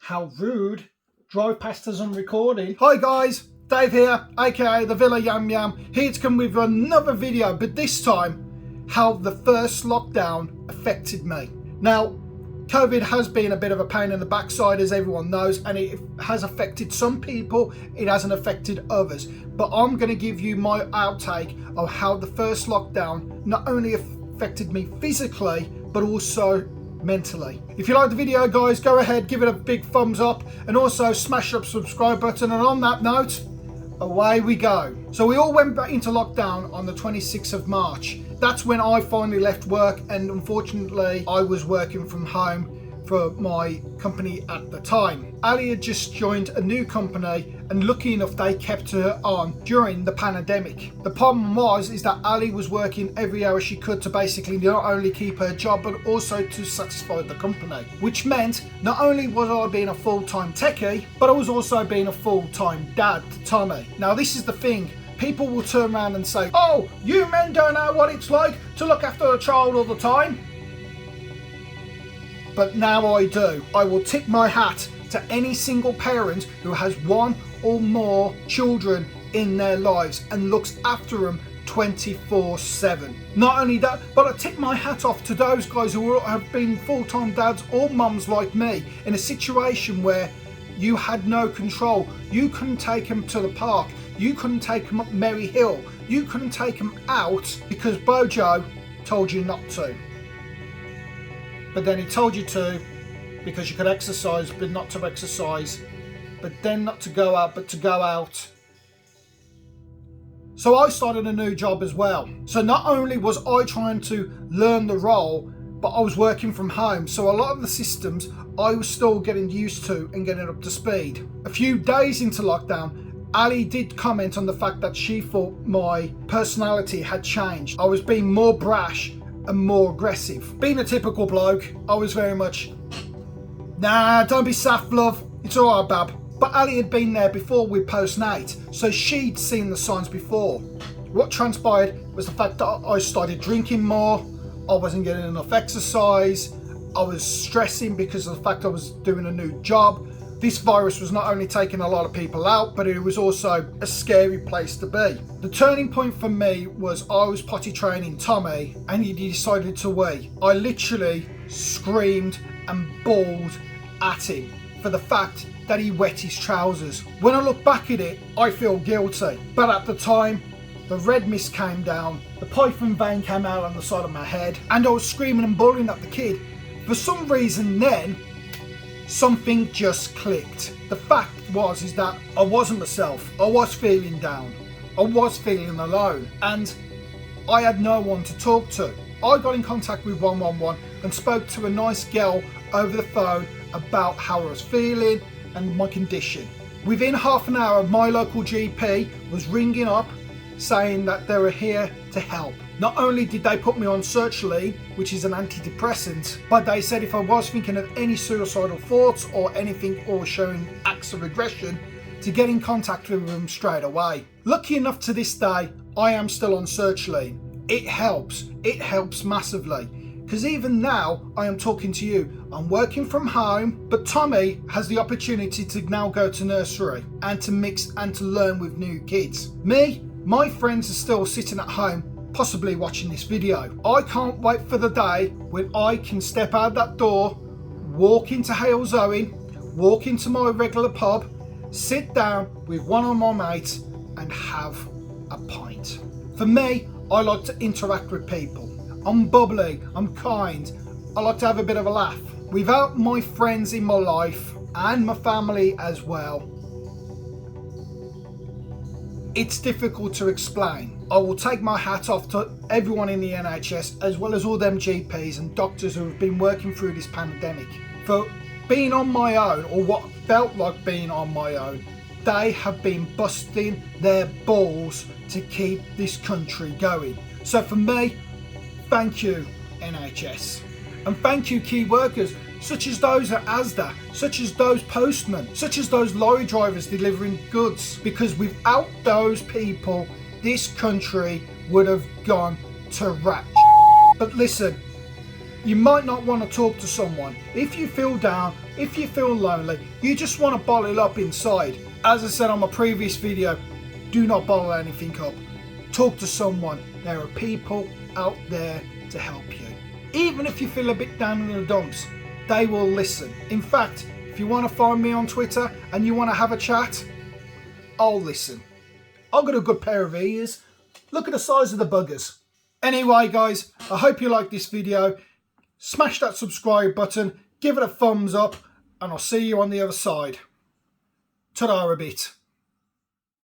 How rude. Drive past us on recording. Hi guys, Dave here, aka the Villa Yam Yam, here to come with another video, but this time, how the first lockdown affected me. Now, COVID has been a bit of a pain in the backside, as everyone knows, and it has affected some people, it hasn't affected others. But I'm going to give you my outtake of how the first lockdown not only affected me physically, but also mentally. If you like the video, guys, go ahead, give it a big thumbs up, and also smash that subscribe button. And on that note, away we go. So we all went back into lockdown on the 26th of March. That's when I finally left work, and unfortunately I was working from home for my company at the time. Ali had just joined a new company, and lucky enough they kept her on during the pandemic. The problem is that Ali was working every hour she could to basically not only keep her job but also to satisfy the company, which meant not only was I being a full-time techie, but I was also being a full-time dad to Tommy. Now this is the thing, people will turn around and say, oh, you men don't know what it's like to look after a child all the time. But now I do. I will tip my hat to any single parent who has one or more children in their lives and looks after them 24/7. Not only that, but I tip my hat off to those guys who have been full-time dads or mums like me in a situation where you had no control. You couldn't take them to the park. You couldn't take them up Merry Hill. You couldn't take them out because Bojo told you not to. But then he told you to because you could exercise, but not to exercise. But then not to go out, but to go out. So I started a new job as well. So not only was I trying to learn the role, but I was working from home. So a lot of the systems I was still getting used to and getting up to speed. A few days into lockdown, Ali did comment on the fact that she thought my personality had changed. I was being more brash and more aggressive. Being a typical bloke, I was very much, nah, don't be saft, love, it's alright, bab. But Ali had been there before with postnate, so she'd seen the signs before. What transpired was the fact that I started drinking more, I wasn't getting enough exercise, I was stressing because of the fact I was doing a new job. This virus was not only taking a lot of people out, but it was also a scary place to be. The turning point for me was I was potty training Tommy and he decided to wee. I literally screamed and bawled at him for the fact that he wet his trousers. When I look back at it, I feel guilty. But at the time, the red mist came down, the python vein came out on the side of my head, and I was screaming and bawling at the kid. For some reason then, something just clicked. The fact is that I wasn't myself. I was feeling down. I was feeling alone. And I had no one to talk to. I got in contact with 111 and spoke to a nice girl over the phone about how I was feeling and my condition. Within half an hour, my local GP was ringing up saying that they were here to help. Not only did they put me on sertraline, which is an antidepressant, but they said if I was thinking of any suicidal thoughts or anything or showing acts of aggression, to get in contact with them straight away. Lucky enough to this day, I am still on sertraline. It helps massively. Because even now, I am talking to you, I'm working from home, but Tommy has the opportunity to now go to nursery and to mix and to learn with new kids. Me, my friends are still sitting at home, possibly watching this video. I can't wait for the day when I can step out that door, walk into Hales Owen, walk into my regular pub, sit down with one of my mates and have a pint. For me, I like to interact with people. I'm bubbly, I'm kind, I like to have a bit of a laugh. Without my friends in my life and my family as well, it's difficult to explain. I will take my hat off to everyone in the NHS as well as all them GPs and doctors who have been working through this pandemic. For being on my own, or what felt like being on my own, they have been busting their balls to keep this country going. So for me, thank you NHS. And thank you key workers such as those at Asda, such as those postmen, such as those lorry drivers delivering goods, because without those people, this country would have gone to rat. But listen, You might not want to talk to someone. If you feel down, if you feel lonely, you just want to bottle it up inside. As I said on my previous video, do not bottle anything up. Talk to someone. There are people out there to help you. Even if you feel a bit down in the dumps, they will listen. In fact, if you want to find me on Twitter and you want to have a chat, I'll listen. I've got a good pair of ears. Look at the size of the buggers. Anyway guys, I hope you liked this video. Smash that subscribe button, give it a thumbs up, and I'll see you on the other side. Ta-da a bit.